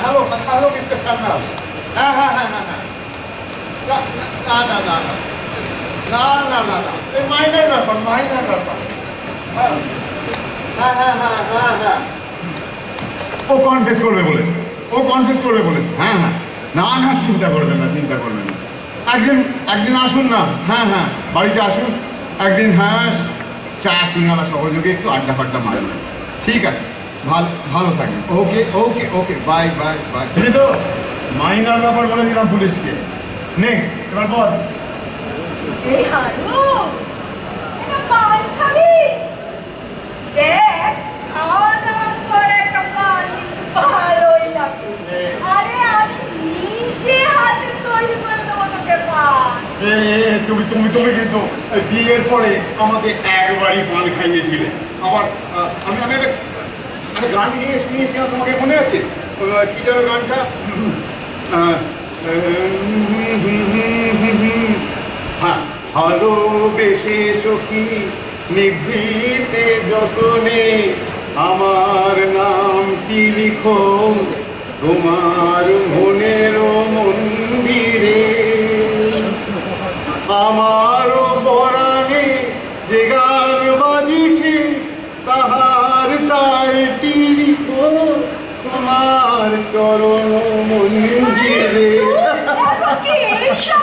Hello hello mister Sanyal. হ্যাঁ হ্যাঁ হ্যাঁ হ্যাঁ হ্যাঁ না না না না না না না না এই মাইনার ব্যাপার হ্যাঁ হ্যাঁ হ্যাঁ হ্যাঁ হ্যাঁ হ্যাঁ ও কনফেস করবে বলেছে, হ্যাঁ হ্যাঁ না না চিন্তা করবেন না একদিন আসুন না। হ্যাঁ হ্যাঁ বাড়িতে আসুন একদিন। হ্যাঁ চা সিঙ্গারা সহযোগে একটু আড্ডা ফাড্ডা মারবেন। ঠিক আছে, ভালো থাকবেন। ওকে ওকে ওকে বাই বাই বাই। বুঝলি তো, মাইনার ব্যাপার বলে দিলাম পুলিশকে। নে এবার বল। এই হারু এটা পান খাবি? দেখ খাওয়া দাওয়ার পর একটা পান কিন্তু ভালোই লাগে। আরে আমি নিজে হাতে তৈরি করে দেবো তোকে পান। তুমি কিন্তু বিয়ের পরে আমাকে একবারই পান খাইয়েছিলে। আবার আমি একটা গান নিয়ে শুনিয়েছিলাম, তোমাকে মনে আছে? কি যেন গানটা? হ্যাঁ, ভালোবেসে সখী নিভৃতে যতনে আমার নামটি লিখো তোমার মনের মন্দিরে। আমারও পরাণে যে গান বাজিছে তাহার তালটি লিখো তোমার চরণ মন্দিরে। এইসব